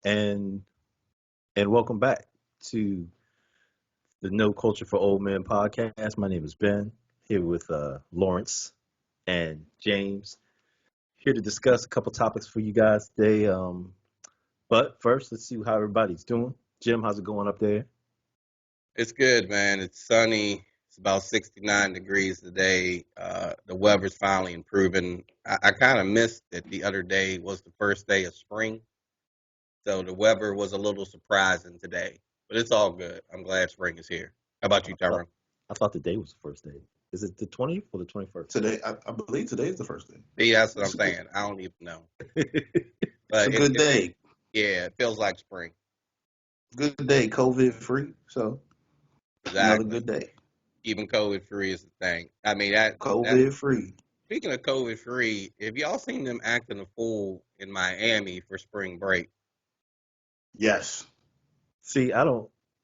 and welcome back to the No Culture for Old Men podcast. My name is Ben, here with Lawrence and James, here to discuss a couple topics for you guys today. But first, let's see how everybody's doing. Jim, how's it going up there? It's good, man. It's sunny. It's about 69 degrees today. The weather's finally improving. I kind of missed that the other day was the first day of spring. So the weather was a little surprising today. But it's all good. I'm glad spring is here. How about you, I thought, Tyrone? I thought today was the first day. Is it the 20th or the 21st? Today, I believe today is the first day. See, that's what I'm It's a good, saying. I don't even know. it's a But good day. yeah, it feels like spring. Good day, COVID free. So another Exactly. good day. Even COVID free is the thing. I mean, that COVID free. speaking of COVID free, have y'all seen them acting a fool in Miami for spring break? Yes. See, I,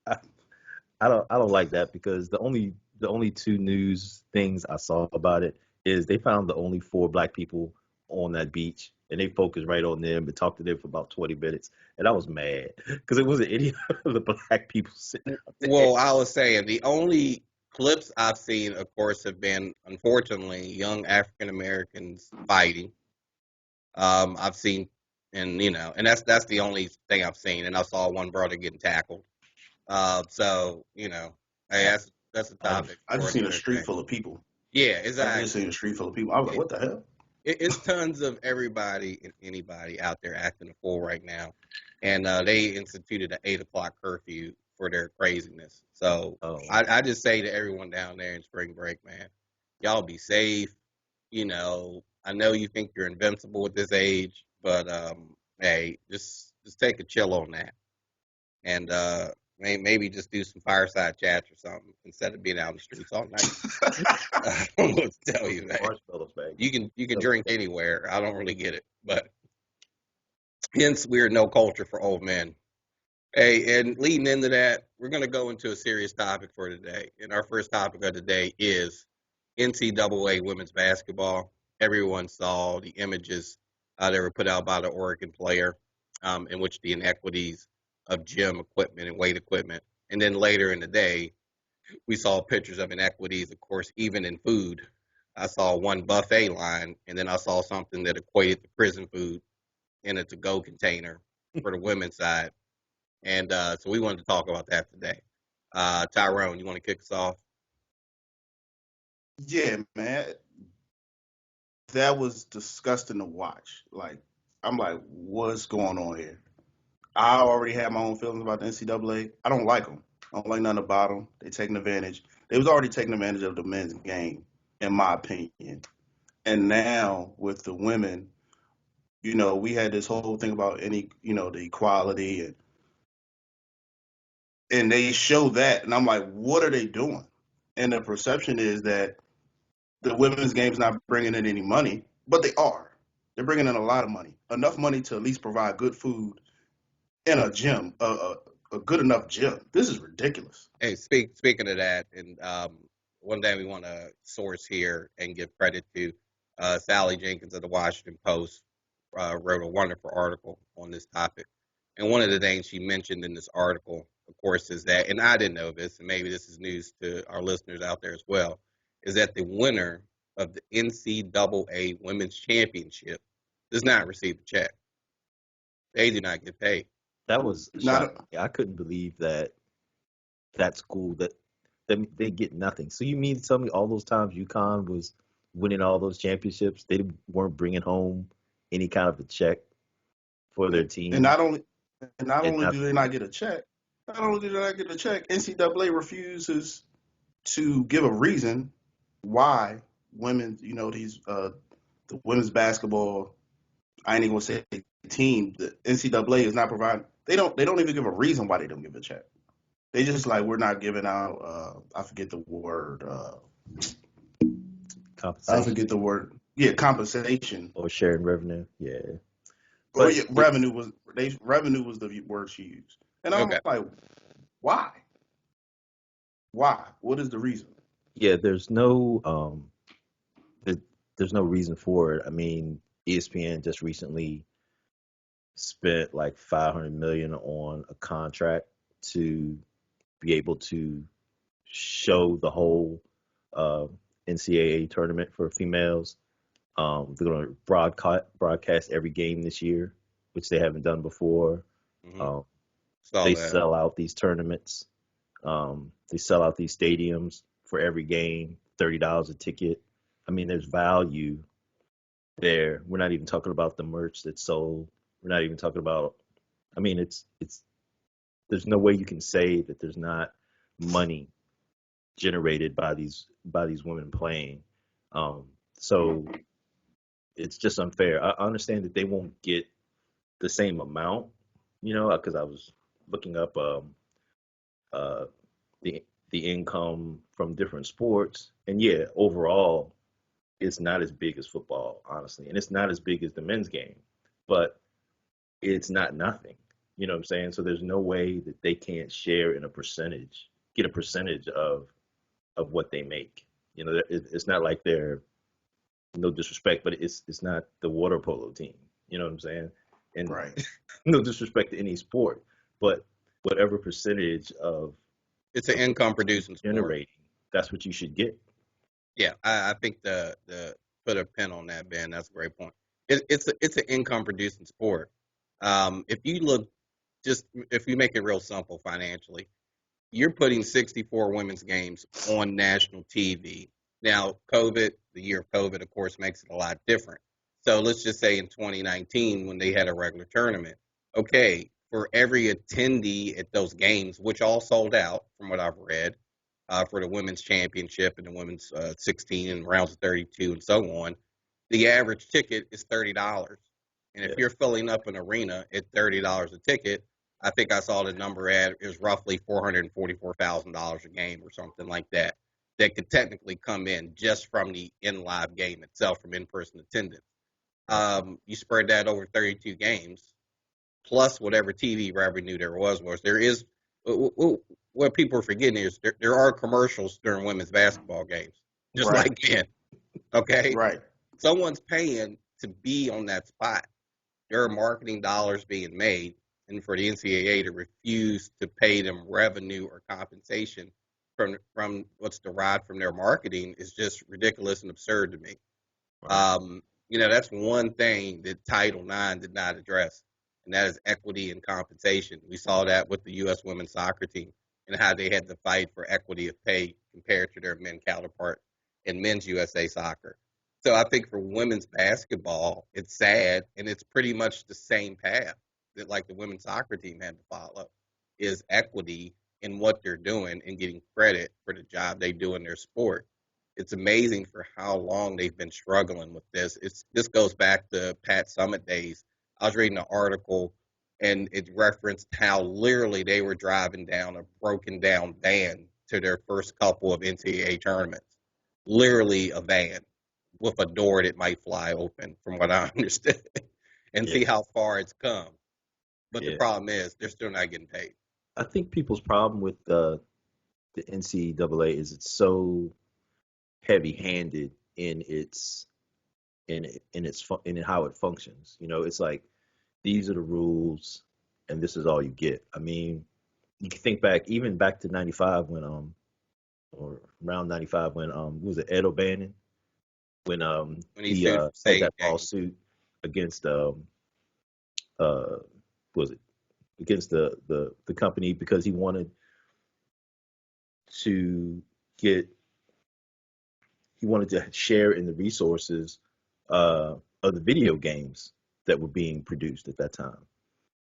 I don't like that because the only two news things I saw about it is they found the only four black people on that beach and they focused right on them and talked to them for about 20 minutes and I was mad because it wasn't any of the black people sitting out there. Well, I was saying the only clips I've seen, of course, have been unfortunately young African Americans fighting. I've seen, and that's the only thing I've seen. And I saw one brother getting tackled. So hey, that's a topic I for just seen a another street day. full of people. Yeah, I just exactly. seen a street full of people. I was like, It, what the hell? it's tons of everybody and anybody out there acting a fool right now, and they instituted an 8 o'clock curfew for their craziness. So Oh, I just say to everyone down there in spring break, man, y'all be safe. I know you think you're invincible at this age, but hey, just take a chill on that, and maybe just do some fireside chats or something instead of being out in the streets all night. I don't know what to tell you, man. marshmallows, man. You can Stuff like drink that. anywhere. I don't really get it, but hence we're no culture for old men. Hey, and leading into that, we're going to go into a serious topic for today. And our first topic of the day is NCAA women's basketball. Everyone saw the images that were put out by the Oregon player, in which the inequities of gym equipment and weight equipment. And then later in the day, we saw pictures of inequities, of course, even in food. I saw one buffet line, and then I saw something that equated to prison food in a to-go container for the women's side. And so we wanted to talk about that today. Tyrone, you want to kick us off? Yeah, man. That was disgusting to watch. Like, I'm like, what's going on here? I already had my own feelings about the NCAA. I don't like them. I don't like nothing about them. They taking advantage. They was already taking advantage of the men's game, in my opinion. And now with the women, we had this whole thing about the equality and they show that, and I'm like, what are they doing? And the perception is that the women's game's not bringing in any money, but they are. They're bringing in a lot of money, enough money to at least provide good food in a gym, a good enough gym. This is ridiculous. Hey, speaking of that, and one thing we want to source here and give credit to, Sally Jenkins of the Washington Post wrote a wonderful article on this topic. And one of the things she mentioned in this article, of course, is that, and I didn't know this, and maybe this is news to our listeners out there as well, is that the winner of the NCAA Women's Championship does not receive a check. They do not get paid. That was Not shocking. I couldn't believe that school that they get nothing. So you mean to tell me all those times UConn was winning all those championships, they weren't bringing home any kind of a check for their and team? not only and not And only not, do they not get a check, not only do they not get a check, NCAA refuses to give a reason why women, the women's basketball, I ain't even gonna say team, the NCAA is not providing. They don't even give a reason why they don't give a check. They just like, we're not giving out. I forget the word. I compensation forget the word. Yeah, compensation. or sharing revenue. Yeah. Or But yeah, revenue was the word she used. And I'm Okay. like, why? Why? What is the reason? yeah, there, there's no reason for it. I mean, ESPN just recently spent like 500 million on a contract to be able to show the whole uh, NCAA tournament for females. They're going to broadcast every game this year, which they haven't done before. Hmm. Um, Saw they that. sell out these tournaments. They sell out these stadiums for every game, $30 a ticket. I mean, there's value there. We're not even talking about the merch that's sold. We're not even talking about. I mean, it's. There's no way you can say that there's not money generated by these women playing. So it's just unfair. I understand that they won't get the same amount, because I was looking up uh, the income from different sports, and yeah, overall, it's not as big as football, honestly, and it's not as big as the men's game, but it's not nothing. You know what I'm saying? So there's no way that they can't share in a percentage, get a percentage of what they make. It's not like they're, no disrespect, but it's not the water polo team. You know what I'm saying? And Right. no disrespect to any sport, but whatever percentage It's an of what income you're producing sport. generating, that's what you should get. Yeah, I think the put a pin on that, Ben. That's a great point. It's an income producing sport. If you look, just if you make it real simple financially, you're putting 64 women's games on national TV. Now, the year of COVID, of course, makes it a lot different. So let's just say in 2019, when they had a regular tournament, okay, for every attendee at those games, which all sold out from what I've read, for the women's championship and the women's 16 and rounds of 32 and so on, the average ticket is $30. And if Yeah, you're filling up an arena at $30 a ticket, I think I saw the number at is roughly $444,000 a game or something like that. That could technically come in just from the in live game itself, from in person attendance. right, You spread that over 32 games, plus whatever TV revenue there was. There is what people are forgetting is there are commercials during women's basketball games, just Right. like men. Okay, Right. someone's paying to be on that spot. There are marketing dollars being made, and for the NCAA to refuse to pay them revenue or compensation from what's derived from their marketing is just ridiculous and absurd to me. right. That's one thing that Title IX did not address, and that is equity and compensation. We saw that with the U.S. women's soccer team and how they had to fight for equity of pay compared to their men counterpart in men's USA soccer. So I think for women's basketball, it's sad, and it's pretty much the same path that like the women's soccer team had to follow, is equity in what they're doing and getting credit for the job they do in their sport. It's amazing for how long they've been struggling with this. This goes back to Pat Summit days. I was reading an article and it referenced how literally they were driving down a broken down van to their first couple of NCAA tournaments. Literally a van with a door that might fly open, from what I understood, and Yeah, see how far it's come. But the yeah. problem is they're still not getting paid. I think people's problem with the NCAA is it's so heavy-handed in in how it functions. It's like these are the rules, and this is all you get. I mean, you can think back, even back to '95 when or around '95 when what was it, Ed O'Bannon, when When he he sued for had save that games. lawsuit against what was it, against the company because he wanted to get he wanted to share in the resources of the video games that were being produced at that time.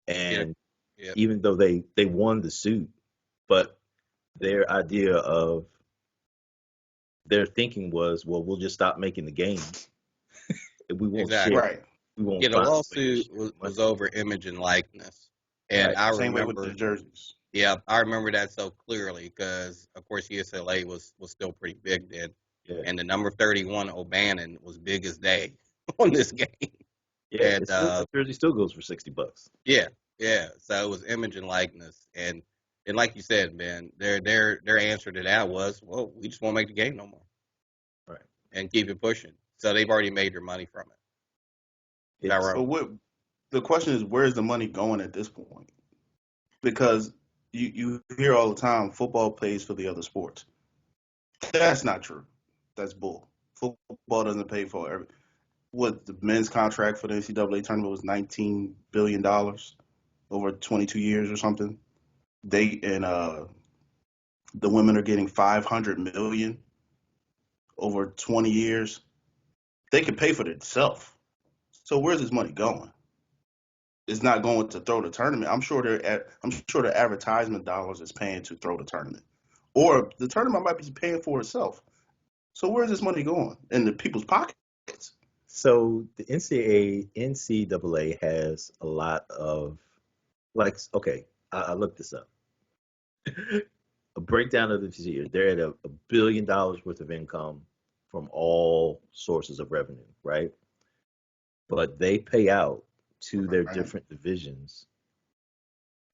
Yeah, And yeah, even though they won the suit, but their idea of their thinking was, well, we'll just stop making the games and we won't share. exactly. Right. We won't Yeah, the find a way to lawsuit share was, the money. was over image and likeness. And Right. I Same way with the remember, jerseys. yeah, I remember that so clearly because, of course, USLA was still pretty big then. Yeah. And the number 31 O'Bannon was big as day on this game. Yeah. And It's still, that jersey still goes for $60. yeah, yeah. So it was image and likeness. And like you said, man, their answer to that was, well, we just won't make the game no more Right. and keep it pushing. So they've already made their money from it. Is that It's right? But what? the question is, where's the money going at this point? Because you hear all the time football pays for the other sports. That's not true. That's bull. Football doesn't pay for every. What the men's contract for the NCAA tournament was $19 billion over 22 years or something. They and the women are getting 500 million over 20 years. They can pay for it themselves. So where's this money going? It's not going to throw the tournament. I'm sure the advertisement dollars is paying to throw the tournament, or the tournament might be paying for itself. So where's this money going? In the people's pockets. So the NCAA has a lot of like okay, I looked this up. A breakdown of this year, they're at $1 billion worth of income from all sources of revenue, right? But they pay out to their Right. different divisions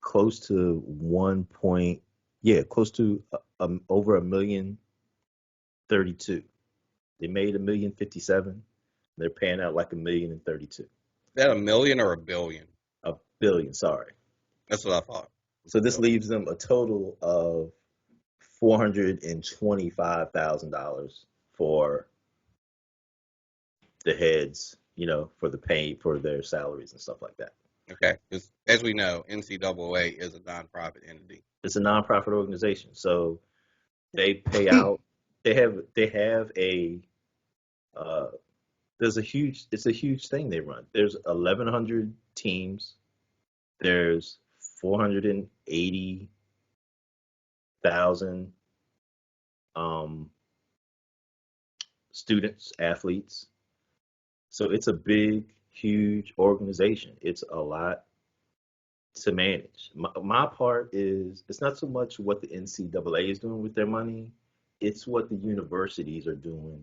close to 1 point, yeah, close to over 1,032,000. They made 1,057,000. They're paying out like 1,032,000. Is that a million or a billion? A billion, sorry. That's what I thought. So this leaves them a total of $425,000 for the heads, for the pay for their salaries and stuff like that. Okay, because as we know, NCAA is a nonprofit entity. It's a nonprofit organization, so they pay out. They have a it's a huge thing they run. There's 1,100 teams. There's 480,000 students, athletes. So it's a big, huge organization. It's a lot to manage. My part is it's not so much what the NCAA is doing with their money, it's what the universities are doing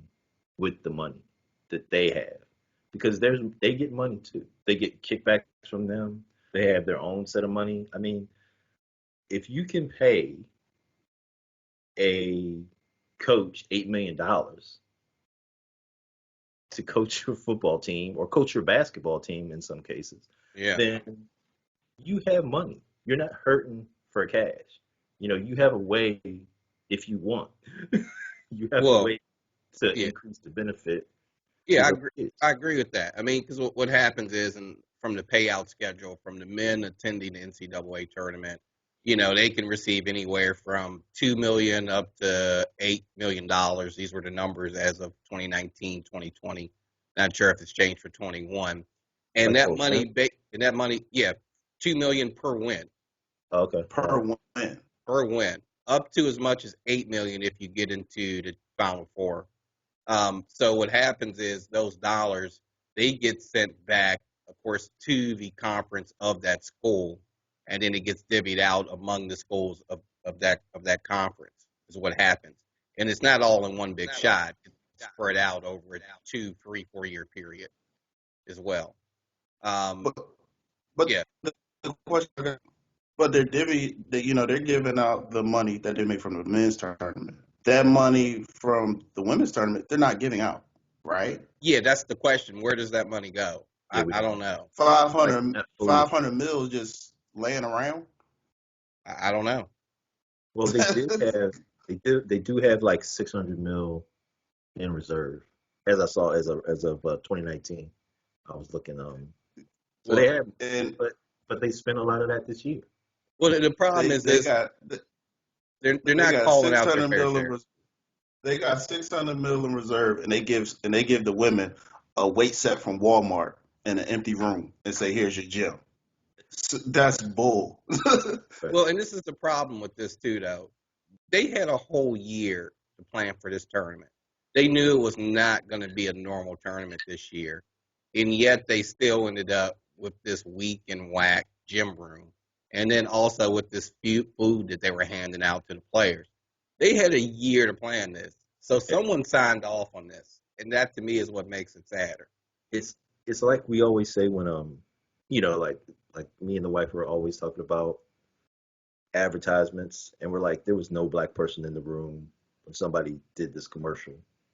with the money that they have. Because they get money too. They get kickbacks from them. They have their own set of money. I mean, if you can pay a coach $8 million to coach your football team or coach your basketball team in some cases, Yeah. then you have money. You're not hurting for cash. You have a way if you want. You have a Well, way to yeah, increase the benefit to yeah, the kids. I agree with that. I mean, because what happens is, and from the payout schedule, from the men attending the NCAA tournament, they can receive anywhere from 2 million up to $8 million. These were the numbers as of 2019, 2020. Not sure if it's changed for 21. And Like that for money, women? yeah, 2 million per win, Okay. All Per right. win. per win, up to as much as 8 million if you get into the Final Four. So what happens is those dollars they get sent back, of course, to the conference of that school, and then it gets divvied out among the schools of that conference. Is what happens, and it's not all in one big shot. It's spread out over a 2, 3, 4 year period as well. Um, But but yeah, the question, but they're giving out the money that they make from the men's tournament. That money from the women's tournament, they're not giving out, right? yeah, that's the question. Where does that money go? Yeah, I, we I don't don't know. know. Like 500, not fully. 500 mil just laying around. I don't know. Well, they do have like 600 mil in reserve, as I saw as of 2019. I was looking so they Well, have, And but they spent a lot of that this year. the problem they is they this: got they're they not got calling out their 600 fair mil share. they got 600 mil in reserve, and they give the women a weight set from Walmart in an empty room and say, "Here's your gym." That's bull. Right. Well, and this is the problem with this too, though. They had a whole year to plan for this tournament. They knew it was not going to be a normal tournament this year, and yet they still ended up with this weak and whack gym room, and then also with this food that they were handing out to the players. They had a year to plan this, so someone signed off on this, and that to me is what makes it sadder. It's it's like we always say when like me and the wife were always talking about advertisements, and we're like there was no black person in the room when somebody did this commercial,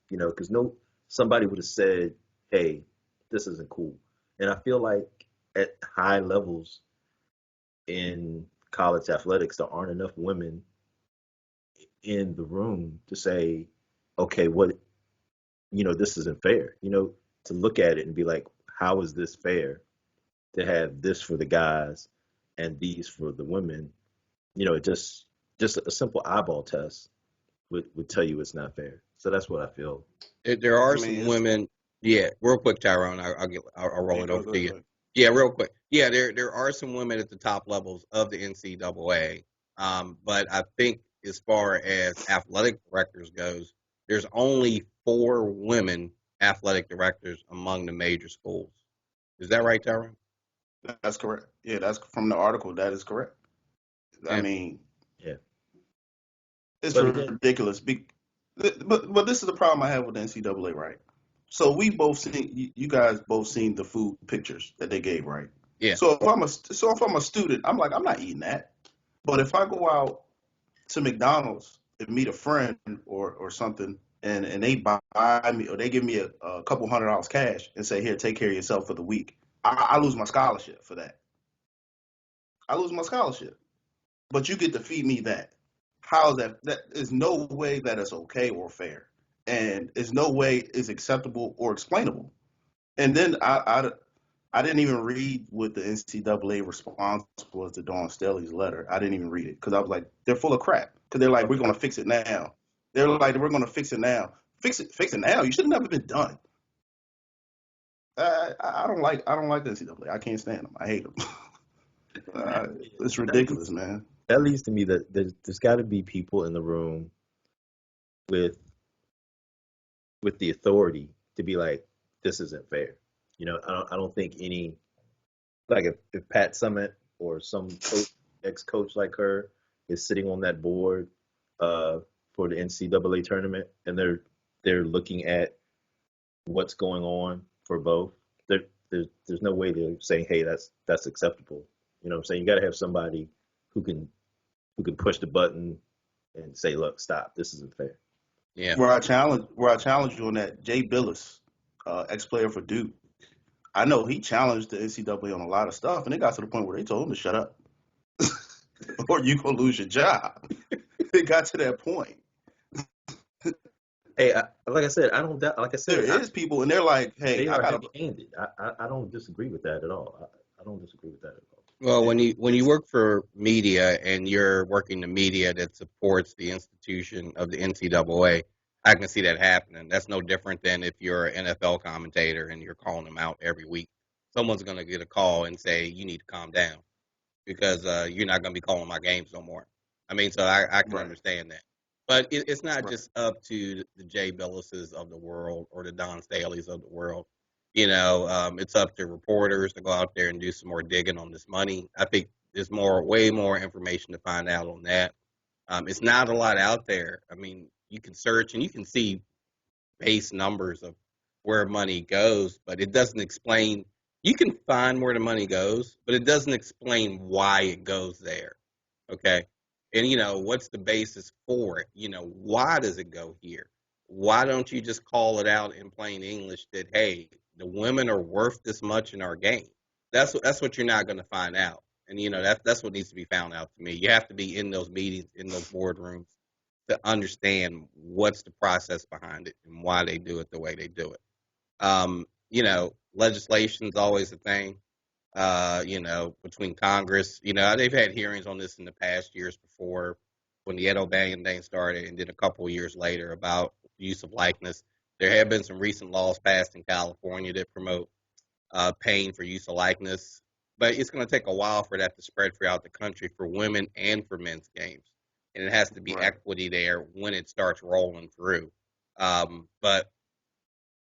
because no somebody would have said, hey, this isn't cool. And I feel like at high levels in college athletics, there aren't enough women in the room to say, okay, what, this isn't fair. To look at it and be like, how is this fair to have this for the guys and these for the women? Just a simple eyeball test would tell you it's not fair. So that's what I feel. There are I some mean, it's women. Yeah, real quick, Tyrone. I'll roll yeah, it go, over go, to go you. ahead. Yeah, real quick. Yeah, there are some women at the top levels of the NCAA. But I think as far as athletic directors goes, there's only 4 women athletic directors among the major schools. Is that right, Tyrone? That's correct. Yeah, that's from the article. That is correct. I Yeah. mean, Yeah. it's But again, ridiculous. But this is the problem I have with the NCAA, right? So we both seen you guys both seen the food pictures that they gave, right? Yeah. So if I'm a student, I'm like I'm not eating that. But if I go out to McDonald's and meet a friend or something, and they buy me or they give me a couple $100 cash and say, here, take care of yourself for the week, I lose my scholarship for that. I lose my scholarship. But you get to feed me that. How is that? That is no way that is okay or fair, and is no way is acceptable or explainable. And then I didn't even read what the NCAA response was to Dawn Staley's letter. I didn't even read it because I was like, they're full of crap. Because they're like, we're okay. gonna fix it now. They're like, we're gonna fix it now. Fix it now. You should have never been done. I don't like the NCAA. I can't stand them. I hate them. It's That ridiculous, leads man. that leads to me that there's got to be people in the room with the authority to be like, this isn't fair. I don't think any, like, if Pat Summitt or some ex-coach like her is sitting on that board for the NCAA tournament and they're looking at what's going on for both. There's no way they're saying, hey, that's acceptable. You know what I'm saying? You got to have somebody who can push the button and say, look, stop, this isn't fair. Yeah. Where I challenge you on that, Jay Billis, ex-player for Duke. I know he challenged the NCAA on a lot of stuff, and it got to the point where they told him to shut up, or you gonna lose your job. It got to that point. Hey, like I said, I don't doubt. Like I There said, is people, and they're like, "Hey, they I are gotta." heavy-handed. I don't disagree with that at all. I don't disagree with that at all. Well, It, when you it's work for media and you're working the media that supports the institution of the NCAA, I can see that happening. That's no different than if you're an NFL commentator and you're calling them out every week. Someone's going to get a call and say you need to calm down because you're not going to be calling my games no more. I mean, so I can right, understand that. But it's not right, just up to the Jay Billises of the world or the Don Staleys of the world. It's up to reporters to go out there and do some more digging on this money. I think there's way more information to find out on that. It's not a lot out there. I mean, you can search and you can see base numbers of where money goes, but it doesn't explain. You can find where the money goes, but it doesn't explain why it goes there. Okay. And, what's the basis for it? Why does it go here? Why don't you just call it out in plain English that, hey, the women are worth this much in our game? That's what you're not going to find out. And, that's what needs to be found out to me. You have to be in those meetings, in those boardrooms to understand what's the process behind it and why they do it the way they do it. Legislation is always a thing, between Congress. They've had hearings on this in the past years before when the Ed O'Banion thing started, and then a couple of years later about use of likeness. There have been some recent laws passed in California that promote paying for use of likeness, but it's going to take a while for that to spread throughout the country for women and for men's games. And it has to be right. equity there when it starts rolling through. But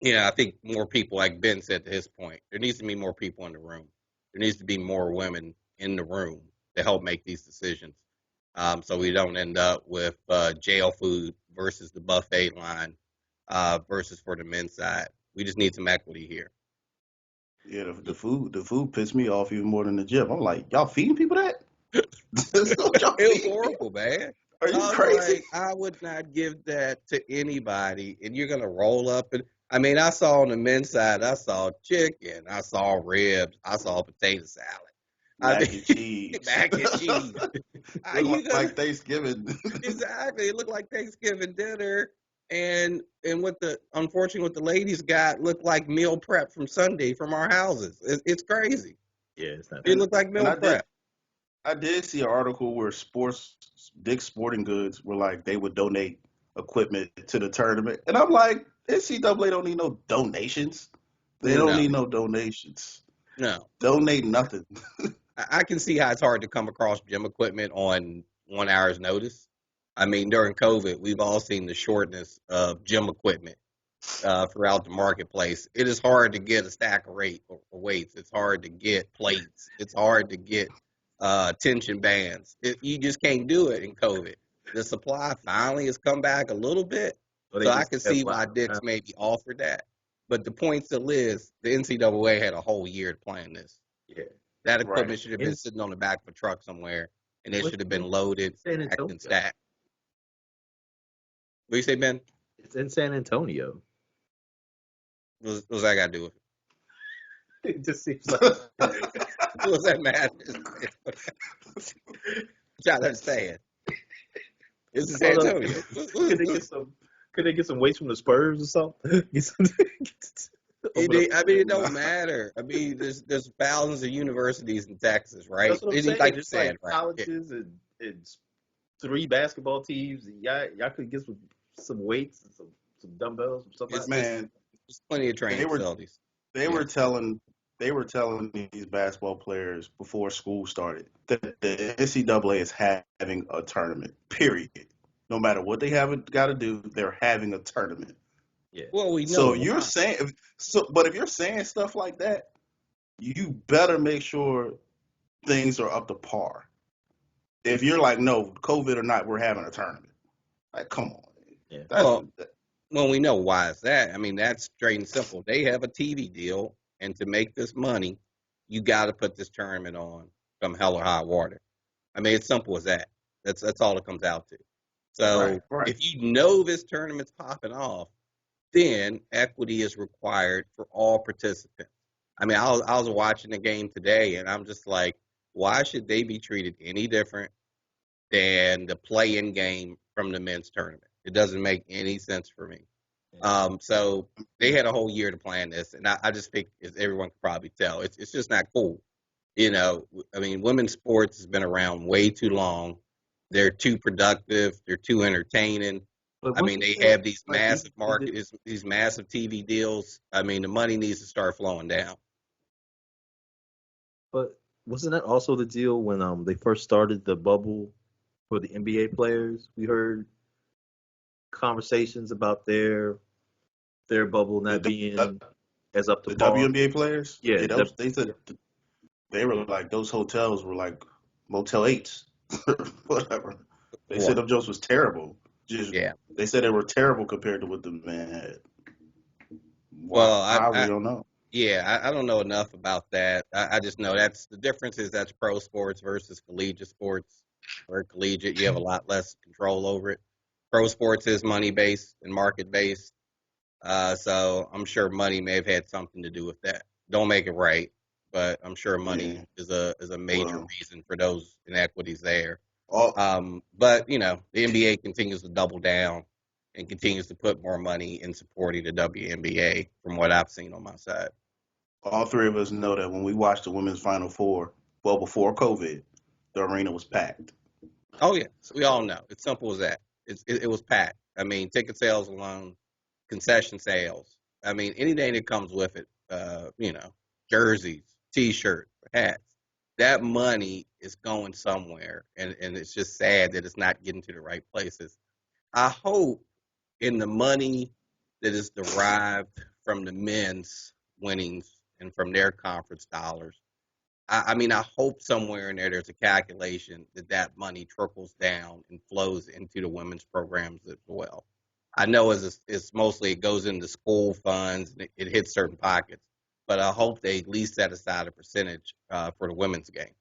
I think more people, like Ben said to his point, there needs to be more people in the room. There needs to be more women in the room to help make these decisions. So we don't end up with jail food versus the buffet line versus for the men's side. We just need some equity here. Yeah, the food pissed me off even more than the gym. I'm like, y'all feeding people that? That's what y'all It was feeding people? horrible, man. Are you I was crazy? like, I would not give that to anybody. And you're gonna roll up and I mean, I saw on the men's side, I saw chicken, I saw ribs, I saw potato salad. I Mac and mean, cheese. mac and cheese. Are you Look gonna like Thanksgiving. exactly? It looked like Thanksgiving dinner, and what the unfortunately what the ladies got looked like meal prep from Sunday from our houses. It's crazy. Yeah, it's not It good. and looked like and meal prep. I did see an article where big sporting goods were like they would donate equipment to the tournament, and I'm like, NCAA don't need no donations. They don't No, need no donations. no. Donate nothing. I can see how it's hard to come across gym equipment on 1 hour's notice. I mean, during COVID, we've all seen the shortness of gym equipment throughout the marketplace. It is hard to get a stack of weights. It's hard to get plates. It's hard to get tension bands. You just can't do it in COVID. The supply finally has come back a little bit, Or they so I just can have see why lying Dick's around. maybe offered that. But the point still is, the NCAA had a whole year to plan this. Yeah. That Right. equipment should have been In, sitting on the back of a truck somewhere, and it what's should have been in loaded, San packed, and Antonio? stacked. What do you say, Ben? It's in San Antonio. What's that got to do with it? It just seems like What's that matter? Trying to understand. This is I San don't know. Antonio. Could they get some? Could they get some weights from the Spurs or something? Open up. I mean, it don't matter. I mean, there's thousands of universities in Texas, right? That's what I'm saying. Like you Just said, like right? Yeah. colleges and 3 basketball teams. Y'all could get some weights and some dumbbells from somebody. It's Man, there's plenty of they training were facilities. they Yeah. were telling they were telling these basketball players before school started that the NCAA is having a tournament. Period. No matter what they haven't got to do, they're having a tournament. Yeah. Well, we know So you're why. saying but if you're saying stuff like that, you better make sure things are up to par. If you're like, no, COVID or not, we're having a tournament. Like, come on. Yeah. That's Well, well, we know why is that. I mean, that's straight and simple. They have a TV deal, and to make this money, you got to put this tournament on, come hell or high water. I mean, it's simple as that. That's all it comes out to. right, So right. if you know this tournament's popping off, then equity is required for all participants. I mean, I was watching the game today, and I'm just like, why should they be treated any different than the play-in game from the men's tournament? It doesn't make any sense for me. So they had a whole year to plan this, and I just think, as everyone can probably tell, it's just not cool. I mean, women's sports has been around way too long. They're too productive. They're too entertaining. But I mean, wasn't they there have these like massive is it? markets, these massive TV deals. I mean, the money needs to start flowing down. But wasn't that also the deal when they first started the bubble for the NBA players? We heard conversations about their bubble not The, being as up to the par. WNBA players, Yeah, yeah, they said they were like those hotels were like Motel 8s, whatever. They said What? them jokes was terrible. Just Yeah. they said they were terrible compared to what the man had. Why? Well, We don't know. yeah, I don't know enough about that. I just know that's the difference is that's pro sports versus collegiate sports. Where collegiate, you have a lot less control over it. Pro sports is money based and market based. So I'm sure money may have had something to do with that. Don't make it right, but I'm sure money Yeah. is a major Well, reason for those inequities there. all But the NBA continues to double down and continues to put more money in supporting the WNBA from what I've seen on my side. all three of us know that when we watched the women's Final Four, well before COVID, the arena was packed. Oh yeah, so we all know. It's simple as that. It was packed. I mean, ticket sales alone, concession sales. I mean, anything that comes with it. Jerseys, T-shirts, hats. That money is going somewhere, and it's just sad that it's not getting to the right places. I hope in the money that is derived from the men's winnings and from their conference dollars. I mean, I hope somewhere in there's a calculation that money trickles down and flows into the women's programs as well. I know it's mostly it goes into school funds and it hits certain pockets, but I hope they at least set aside a percentage for the women's game.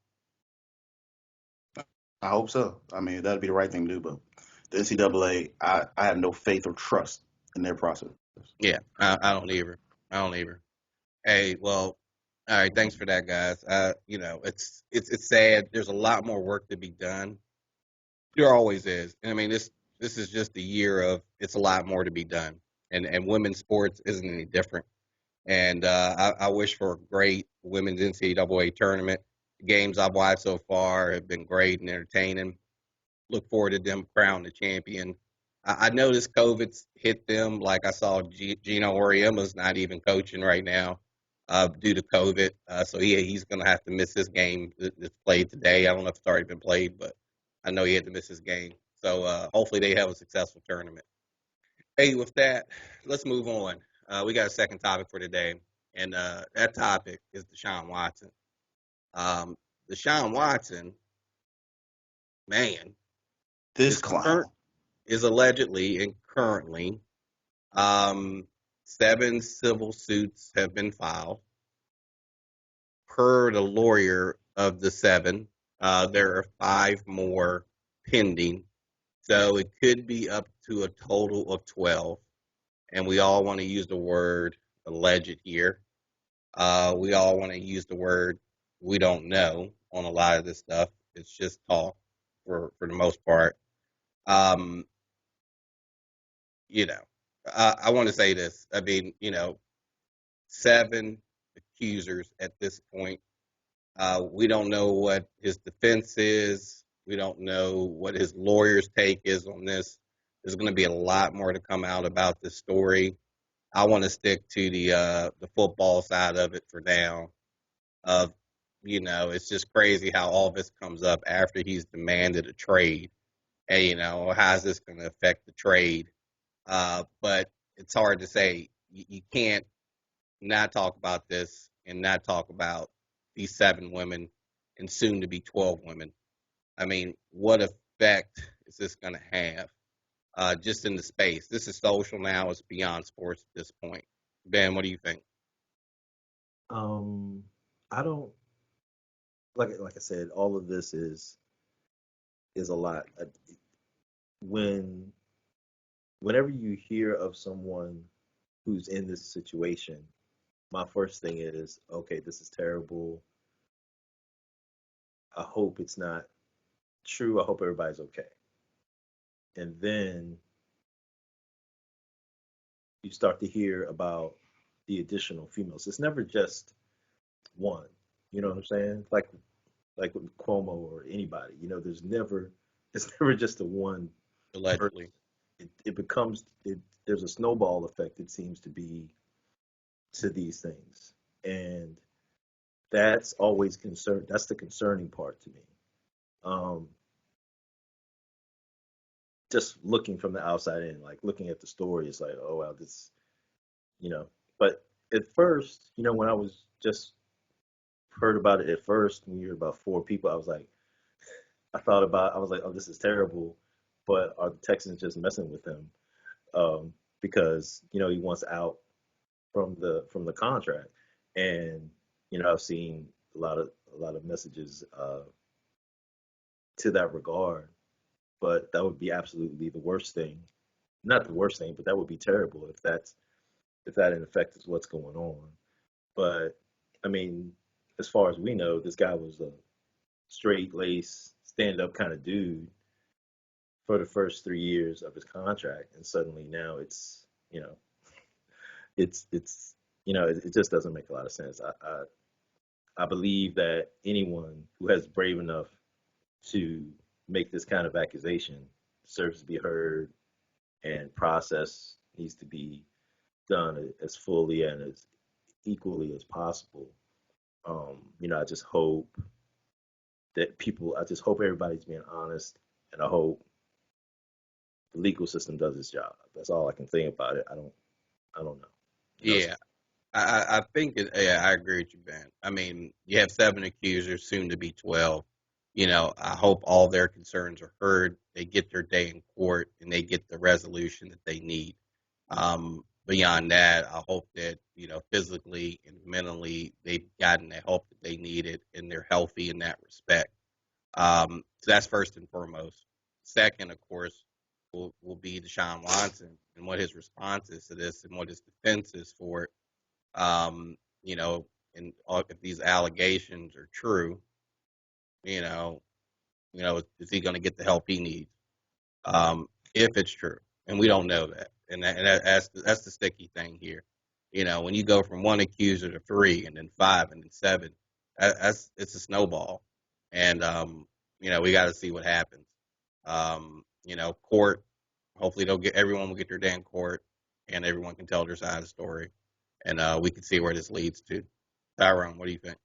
I hope so. I mean, that'd be the right thing to do. But the NCAA, I have no faith or trust in their process. Yeah, I don't either. I don't either. Hey, well, all right. Thanks for that, guys. It's sad. There's a lot more work to be done. There always is. And I mean, this is just a year of it's a lot more to be done, and women's sports isn't any different. And I wish for a great women's NCAA tournament. The games I've watched so far have been great and entertaining. Look forward to them crowning the champion. I noticed COVID's hit them. Like I saw Gino Oriema's not even coaching right now due to COVID. So he's going to have to miss his game that's played today. I don't know if it's already been played, but I know he had to miss his game. So hopefully they have a successful tournament. Hey, with that, let's move on. We got a second topic for today, and that topic is Deshaun Watson. Um, Deshaun Watson, man, This is clown. current is allegedly and currently um, 7 civil suits have been filed. Per the lawyer of the 7, there are 5 more pending, so it could be up to a total of 12. And we all want to use the word alleged here. We all want to use the word we don't know on a lot of this stuff. It's just talk for the most part. Um, you know, I want to say this. I mean, 7 accusers at this point. We don't know what his defense is. We don't know what his lawyer's take is on this. There's going to be a lot more to come out about this story. I want to stick to the football side of it for now. Of it's just crazy how all this comes up after he's demanded a trade, and how's this going to affect the trade? But it's hard to say. You can't not talk about this and not talk about these 7 women and soon to be 12 women. I mean, what effect is this going to have just in the space? This is social now. It's beyond sports at this point. Ben, what do you think? Um, I don't like I said, all of this is a lot. When whenever you hear of someone who's in this situation, my first thing is, okay, this is terrible. I hope it's not true. I hope everybody's okay. And then you start to hear about the additional females. It's never just one. You know what I'm saying? Like with Cuomo or anybody. There's never it's never just a one person. Allegedly. It becomes there's a snowball effect, it seems to be, to these things. And that's always concern that's the concerning part to me. Um just looking from the outside in, like looking at the story, it's like, oh wow, this you know. But at first, when I was just heard about it at first, when you heard about 4 people, I was like, oh, this is terrible. But are the Texans just messing with him? Because he wants out from the contract. And I've seen a lot of messages to that regard. But that would be absolutely the worst thing. Not the worst thing, but that would be terrible if that in effect is what's going on. But I mean, as far as we know, this guy was a straight lace, stand up kind of dude for the first 3 years of his contract, and suddenly now it just doesn't make a lot of sense. I believe that anyone who has brave enough to make this kind of accusation deserves to be heard, and process needs to be done as fully and as equally as possible. I just hope everybody's being honest, and I hope the legal system does its job. That's all I can think about it. I don't know. Yeah, I think yeah, I agree with you, Ben. I mean, you have 7 accusers, soon to be 12. I hope all their concerns are heard. They get their day in court and they get the resolution that they need. Beyond that, I hope that, physically and mentally they've gotten the help that they needed and they're healthy in that respect. So that's first and foremost. Second, of course, will be Deshaun Watson and what his response is to this and what his defense is for it. You know, and if these allegations are true, you know, is he going to get the help he needs? If it's true, and we don't know that, that's the sticky thing here. You know, when you go from one accuser to three, and then five, and then seven, it's a snowball, and we got to see what happens. Court. Hopefully, everyone will get their day in court, and everyone can tell their side of the story, and we can see where this leads to. Tyrone, what do you think?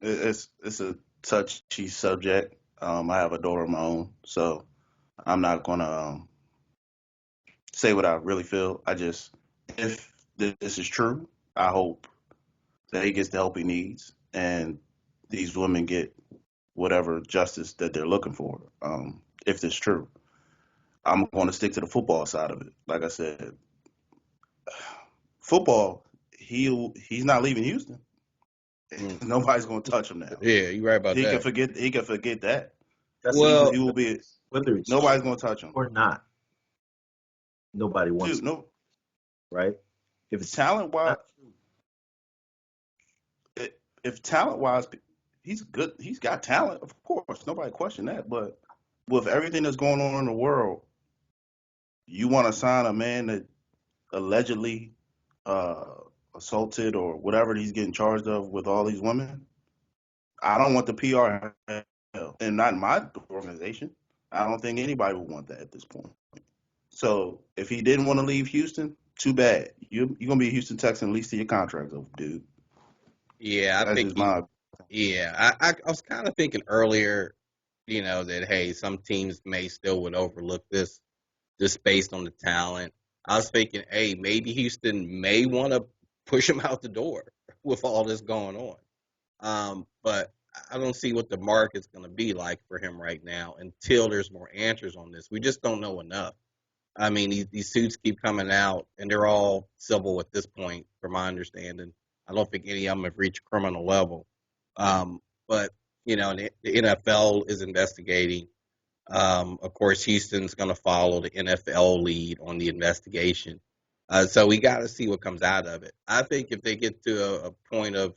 It's a touchy subject. I have a daughter of my own, so I'm not gonna say what I really feel. If this is true, I hope that he gets the help he needs, and these women get whatever justice that they're looking for. If this is true, I'm going to stick to the football side of it. Like I said, football, he's not leaving Houston. Nobody's going to touch him now. Yeah, you're right about He that. can forget that. Well, he will be. Whether it's Nobody's going to touch him or not, nobody wants Dude, no. right? If it's Talent wise, not true, if talent wise, he's good. He's got talent, of course. Nobody question that. But with everything that's going on in the world, you want to sign a man that allegedly uh, assaulted or whatever he's getting charged of with all these women? I don't want the PR, and not in my organization. I don't think anybody would want that at this point. So if he didn't want to leave Houston, too bad. You're gonna be a Houston Texan at least till your contract's over, dude. Yeah, I That's think just my. I was kind of thinking earlier, that hey, some teams may still would overlook this just based on the talent. I was thinking, hey, maybe Houston may want to push him out the door with all this going on. But I don't see what the market's going to be like for him right now until there's more answers on this. We just don't know enough. I mean, these suits keep coming out, and they're all civil at this point, from my understanding. I don't think any of them have reached criminal level. But the NFL is investigating. Of course, Houston's going to follow the NFL lead on the investigation. So we got to see what comes out of it. I think if they get to a point of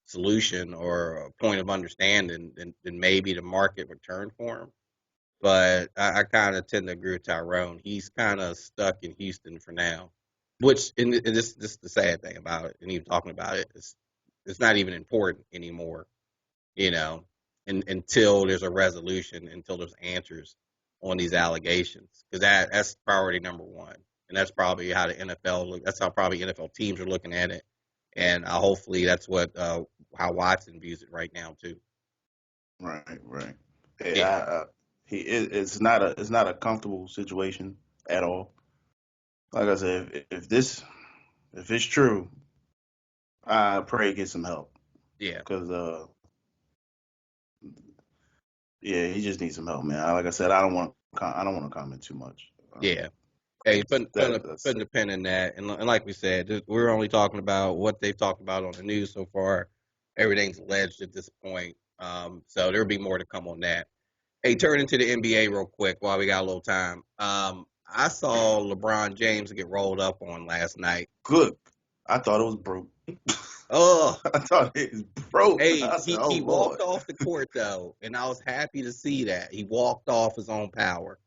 solution or a point of understanding, then maybe the market would turn for him. But I kind of tend to agree with Tyrone. He's kind of stuck in Houston for now, which and this is the sad thing about it. And even talking about it, it's not even important anymore. You know, until there's a resolution, until there's answers on these allegations, because that's priority number one, and that's probably how the NFL look. That's how probably NFL teams are looking at it, and hopefully that's what how Watson views it right now too. Right. Hey, Yeah, it's not a comfortable situation at all. Like I said, if it's true, I pray he gets some help yeah, because yeah, he just needs some help, man. Like I said, I don't want to comment too much. yeah. Hey, That's putting a pin in that, and like we said, we're only talking about what they've talked about on the news so far. Everything's alleged at this point, so there'll be more to come on that. Hey, turn into the NBA real quick while we got a little time. I saw LeBron James get rolled up on last night. good. I thought it was broke. Oh, I thought it was broke. hey, I said, oh he Lord. walked off the court though, and I was happy to see that he walked off his own power.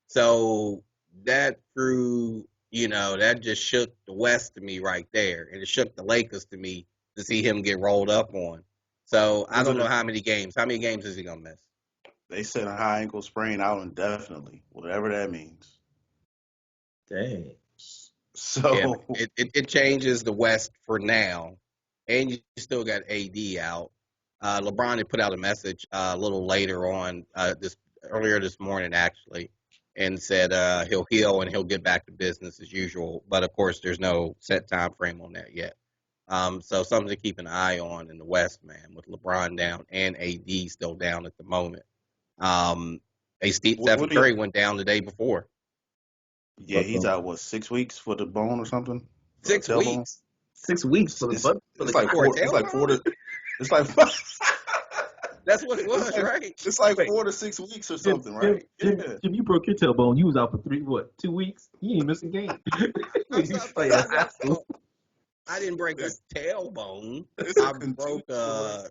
So that threw, that just shook the West to me right there, and it shook the Lakers to me to see him get rolled up on. So I Was don't it know a, how many games. How many games is he gonna miss? they said a high ankle sprain out indefinitely, whatever that means. dang. Yeah, So it changes the West for now, and you still got AD out. LeBron had put out a message a little later on this earlier this morning actually, and said he'll heal and he'll get back to business as usual. But of course, there's no set time frame on that yet. So something to keep an eye on in the West, man, with LeBron down and AD still down at the moment. Um, Stephen what do you? Curry went down the day before. Yeah, But he's out what 6 weeks for the bone or something, 6 weeks. tailbone. 6 weeks for the It's butt for it's the like For a four. It's like four tailbone? to. It's like That's what it It's was, like right? it's like Wait, 4 to 6 weeks or Jim, something, Jim, right? Jim, Yeah. Jim, you broke your tailbone. You was out for 2 weeks? You ain't missing game. That's You what I'm play saying. in That's what high I'm school. saying. I didn't break a It's tailbone. it's a continued story.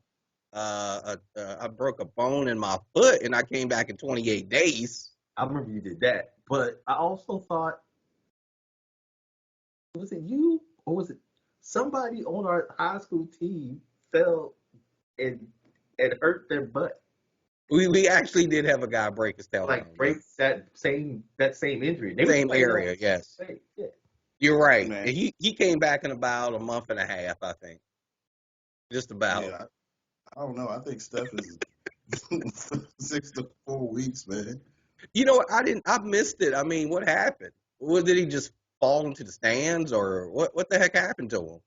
I broke a bone in my foot, and I came back in 28 days. I remember you did that, but I also thought, was it you or was it somebody on our high school team fell and and hurt their butt? We actually did have a guy break his Like tailbone. Yeah. breaks that same injury. They was Same playing area, yes. yeah. You're right. Man, And he came back in about a month and a half, I think. Just about. yeah, I don't know. I think Steph is 6 to 4 weeks, man. You know what? I missed it. I mean, what happened? Did he just fall into the stands, or what the heck happened to him?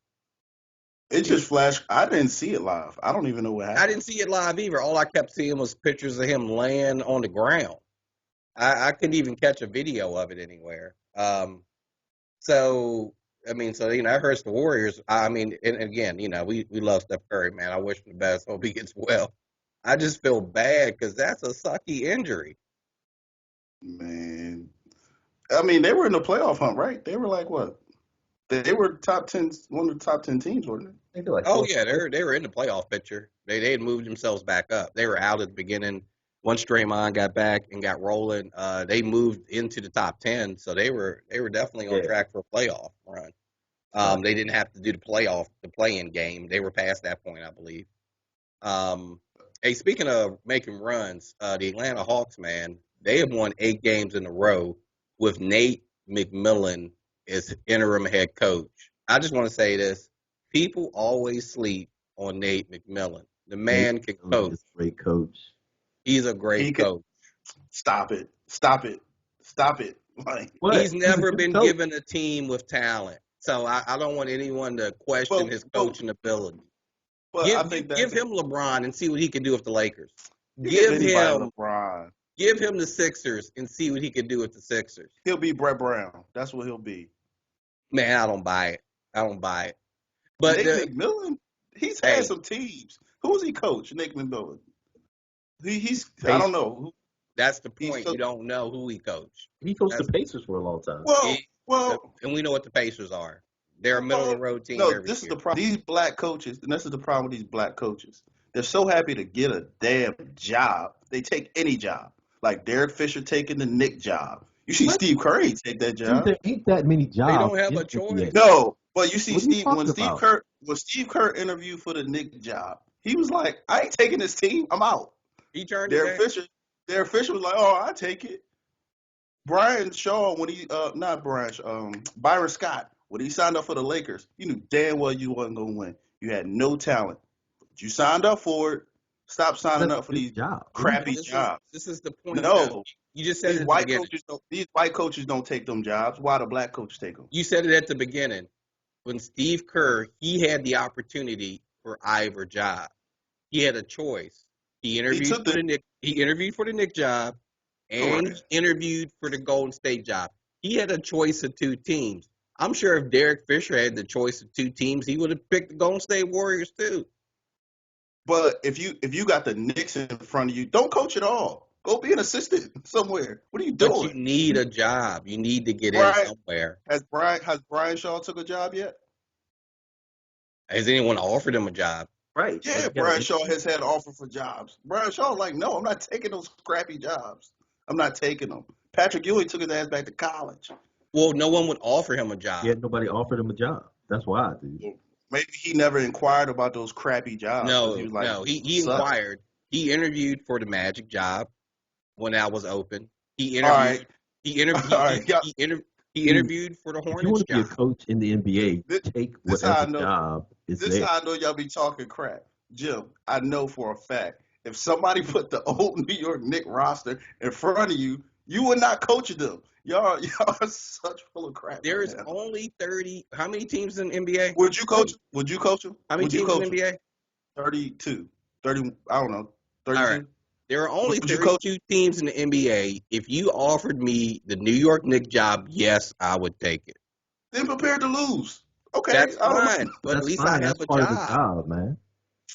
It just flashed. I didn't see it live. I don't even know what I happened. didn't see it live either. All I kept seeing was pictures of him laying on the ground. I couldn't even catch a video of it anywhere. So I mean, so that hurts the Warriors. I mean, and again, we love Steph Curry, man. I wish him the best. Hope he gets well. I just feel bad because that's a sucky injury. Man, I mean, they were in the playoff hunt, right? They were like what? They were top 10, one of the top 10 teams, weren't they? They did like Oh four. yeah, they were in the playoff picture. They had moved themselves back up. They were out at the beginning. Once Draymond got back and got rolling, they moved into the top 10. So they were definitely on Yeah. track for a playoff run. Right. They didn't have to do the play-in game. They were past that point, I believe. Hey, speaking of making runs, the Atlanta Hawks, man, they have won 8 games in a row with Nate McMillan as interim head coach. I just want to say this: people always sleep on Nate McMillan. The man can coach. Is a great coach. He's a He great could coach. stop it, stop it, stop it. Like, What? He's He's a never good been coach. given a team with talent, so I don't want anyone to question but his but coaching ability. but I Give, think give that give him LeBron and see what he can do with the Lakers. you give Give anybody him LeBron, give him the Sixers and see what he can do with the Sixers. he'll be Brett Brown. That's what he'll be. Man, I don't buy it. I don't buy it. But Nick McMillan, he's had hey, some teams. Who's he coach? Nick McMillan. He's I Pacers. don't know. that's the He's point. You don't know who he coached. He coached the That's Pacers for a long time. well, it, well, and we know what the Pacers are. They're a middle of well. the road team No, every this is year. the problem. These black coaches, and this is the problem with these black coaches. They're so happy to get a damn job. They take any job. Like Derek Fisher taking the Nick job. You see What? Steve Kerr ain't take that Dude, job. there ain't that many They jobs don't have in a the NBA. choice. No, but you see What are you Steve talking about? When Steve Kerr interviewed for the Nick job, he was like, "I ain't taking this team. I'm out." He turned it Derek down. Fisher, Derek Fisher was like, "Oh, I take it." Brian Shaw when he not Brian Byron Scott when he signed up for the Lakers, you knew damn well you wasn't gonna win. You had no talent. But you signed up for it. Stop signing That's a up for good these job. What are you crappy talking jobs. This is the point though. No, You just said it at the beginning. these white coaches don't take them jobs. Why the black coaches take them? You said it at the beginning. When Steve Kerr, he had the opportunity for either job. He had a choice. He He interviewed took for the the Nick. He interviewed for the Nick job, and correct. he interviewed for the Golden State job. He had a choice of 2 teams. I'm sure if Derek Fisher had the choice of 2 teams, he would have picked the Golden State Warriors too. But if you got the Knicks in front of you, don't coach at all. Go be an assistant somewhere. What are you But you doing? need a job. You need to get in Brian somewhere. has Brian Shaw took a job yet? Has anyone offered him a job? Right. Like Yeah, you got an Brian Shaw interview? has had offer for jobs. Brian Shaw like, no, I'm not taking those crappy jobs. I'm not taking them. Patrick Ewing took his ass back to college. Well, no one would offer him a job. Yet nobody offered him a job. That's why, dude. Well, maybe he never inquired about those crappy jobs because he No, was like, no. He sucks. inquired. He interviewed for the Magic job when that was open. He All right, interviewed. He interviewed. all right. Yeah, He Dude, interviewed for the if you want Hornets to be a job. coach in the NBA, this, take this how whatever I know. job is This there. how I know y'all be talking crap, Jim. I know for a fact if somebody put the old New York Knicks roster in front of you, you would not coach them. Y'all are such full of crap right There's now. only 30. How many teams in the NBA? Would you coach him? Would you coach him? How many Would you teams in the coach him? NBA? 32. 30, I don't know. All right. 32? There are only Would you coach? 32 teams in the NBA. If you offered me the New York Knicks job, yes, I would take it. Then prepare to lose. Okay, That's I don't know. fine, but at That's least I fine. have That's a part of the job. job, man.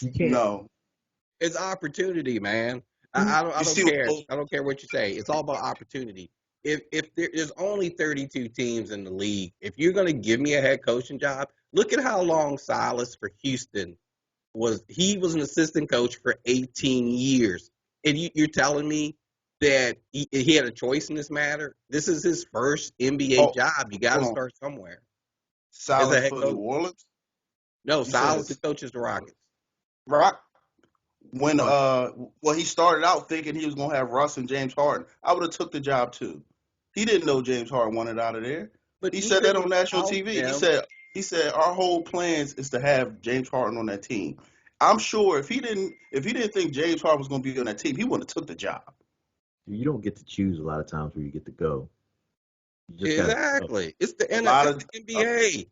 You can't. No. It's opportunity, man. I You don't see what care. those I don't care what you say. It's all about opportunity. If there's only 32 teams in the league, if you're going to give me a head coaching job, look at how long Silas for Houston was. He was an assistant coach for 18 years, and you're telling me that he had a choice in this matter? This is his first NBA oh job. You got to hold on. start somewhere as a Silas head for New coach. Orleans? No, You said Silas coaches the Rockets. Rock when Right. well he started out thinking he was gonna have Russ and James Harden. I would have took the job too. He didn't know James Harden wanted out of there. But He he said that couldn't on national help TV. them. He said our whole plans is to have James Harden on that team. I'm sure if he didn't think James Harden was gonna be on that team, he wouldn't have took the job. You don't get to choose a lot of times where you get to go. You just gotta go. Exactly. It's the A NFL, lot it's of the NBA.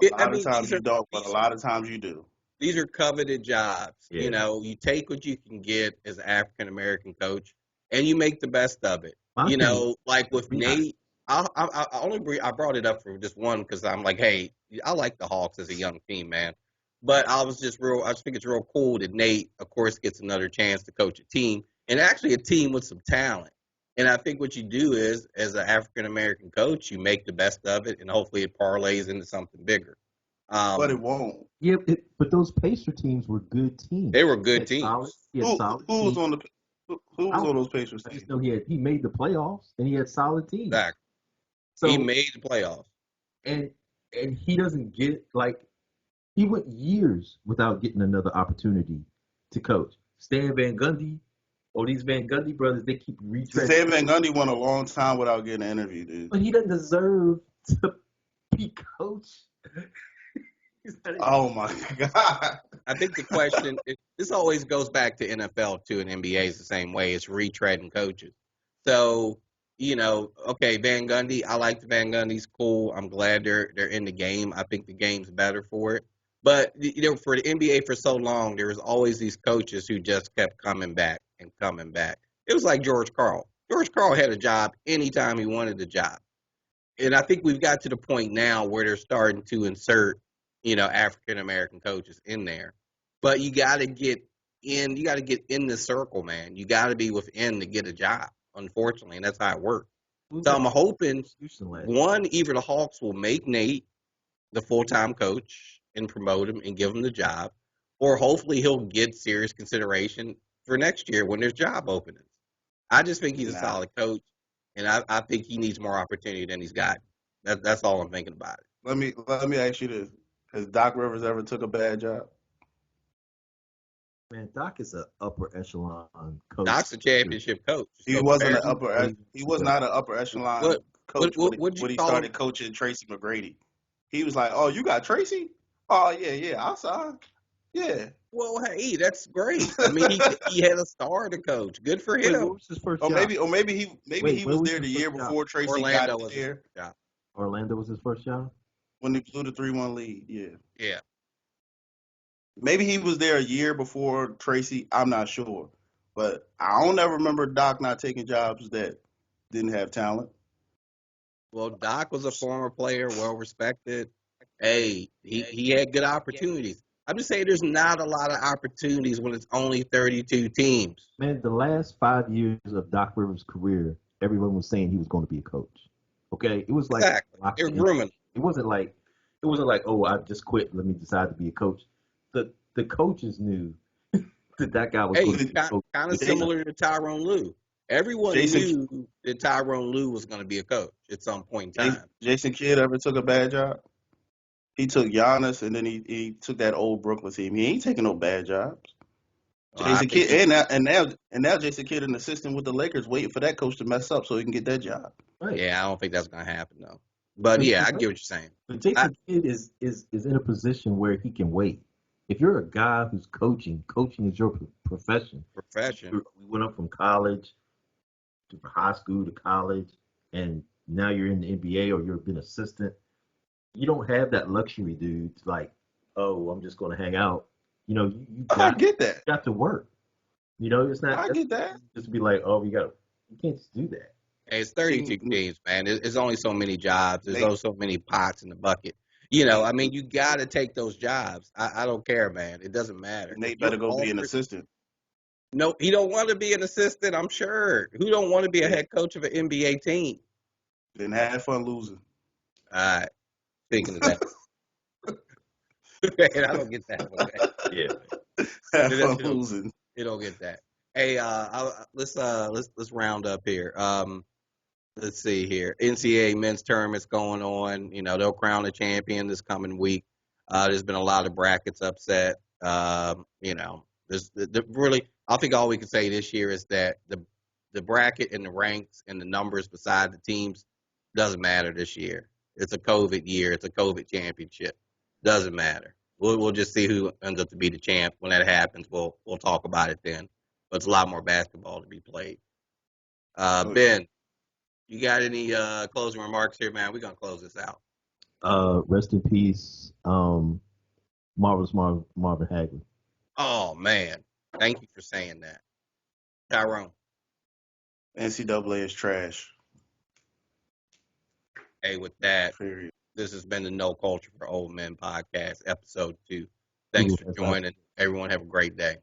a I lot of mean, times you don't, but a these lot of times you do. these are coveted jobs. You Yeah. know, you take what you can get as an African American coach, and you make the best of it. My You thing is, know, like with be honest. Nate, I brought it up for just one because I'm like, hey, I like the Hawks as a young team, man. But I just think it's real cool that Nate, of course, gets another chance to coach a team, and actually a team with some talent. And I think what you do is, as an African American coach, you make the best of it, and hopefully it parlays into something bigger. But it Um, won't. Yeah, but those Pacer teams were good they teams. were He good had solid. teams. He had solid Who was teams. on the who I, was on those Pacers I just teams? know he made the playoffs and he had solid teams. Exactly. He So made the playoffs. and and he doesn't get like he went years without getting another opportunity to coach. Stan Van Gundy or these Van Gundy brothers, they keep retreading. Stan Van Gundy went a long time without getting an interview, dude. But he doesn't deserve to be coach. Oh my God. I think the question, this always goes back to NFL too, and NBA is the same way. It's retreading coaches. So, you know, okay, Van Gundy, I like the Van Gundy's cool. I'm glad they're in the game. I think the game's better for it. But you know, for the NBA for so long, there was always these coaches who just kept coming back and coming back. It was like George Karl. George Karl had a job anytime he wanted a job. And I think we've got to the point now where they're starting to insert, you know, African American coaches in there. But you got to get in. You got to get in the circle, man. You got to be within to get a job. Unfortunately, and that's how it works. Who's So that I'm hoping Houston last year? one, either the Hawks will make Nate the full time coach and promote him and give him the job, or hopefully he'll get serious consideration for next year when there's job openings. I just think he's a Nah. solid coach, and I think he needs more opportunity than he's got. That's all I'm thinking about it. Let me ask you this: has Doc Rivers ever took a bad job? Man, Doc is an upper echelon coach. Doc's a championship coach. He So wasn't compare an upper. He was not an upper echelon what coach would you when he call him? started coaching Tracy McGrady. He was like, "Oh, you got Tracy? Oh yeah, I'll sign. Yeah." Well, hey, that's great. I mean, he had a star to coach. Good for Wait, what him. was his first Or job? maybe he Where was was there his the year first job? before Tracy got Orlando was his there job. Orlando was his first job. when they blew the 3-1 lead. Yeah. Yeah. Maybe he was there a year before Tracy. I'm not sure, but I don't ever remember Doc not taking jobs that didn't have talent. Well, Doc was a former player, well respected. Hey, he had good opportunities. I'm just saying there's not a lot of opportunities when it's only 32 teams. Man, the last 5 years of Doc Rivers' career, everyone was saying he was going to be a coach. Okay, it was like Exactly. locked They're in. grooming. It wasn't like, oh, I just quit. Let me decide to be a coach. The coaches knew that guy was Hey, going to be a coach. kind of Jason, similar to Tyrone Lue. Everyone Jason, knew that Tyrone Lue was going to be a coach at some point in time. Jason Kidd ever took a bad job? He took Giannis, and then he took that old Brooklyn team. He ain't taking no bad jobs. I Jason think Kidd, and now Jason Kidd an assistant with the Lakers, waiting for that coach to mess up so he can get that job. Right. yeah, I don't think that's going to happen though. But yeah, I get what you're saying. But Jason Kidd is in a position where he can wait. If you're a guy who's coaching is your profession. Profession. We went up from college to high school to college, and now you're in the NBA or you've been assistant. You don't have that luxury, dude. To like, oh, I'm just going to hang out. You know, you I get that. got to work. You know, it's not I get that. just be like, oh, you can't just do that. Hey, it's 32 teams, man. There's only so many jobs. There's Nate, only so many pots in the bucket. You know, I mean, you got to take those jobs. I don't care, man. It doesn't matter. If Nate you're better go be an offered, assistant. No, he don't want to be an assistant, I'm sure. Who don't want to be a Yeah. head coach of an NBA team? Then have fun losing. All right. Speaking of that, man, I don't get that one. Man. Yeah. Have It, fun it don't, losing. it don't get that. Hey, let's round up here. Let's see here. NCAA men's tournament's going on. You know, they'll crown the champion this coming week. There's been a lot of brackets upset. You know, there's really. I think all we can say this year is that the bracket and the ranks and the numbers beside the teams doesn't matter this year. It's a COVID year. It's a COVID championship. Doesn't matter. We'll just see who ends up to be the champ. When that happens, we'll talk about it then. But it's a lot more basketball to be played. Oh, yeah. Ben, you got any closing remarks here, man? We're gonna close this out. Rest in peace, Marvelous Marvin Hagley. Oh man, thank you for saying that, Tyrone. NCAA is trash. Hey, with that, Period. this has been the No Culture for Old Men podcast, episode 2. Thanks for joining. Everyone have a great day.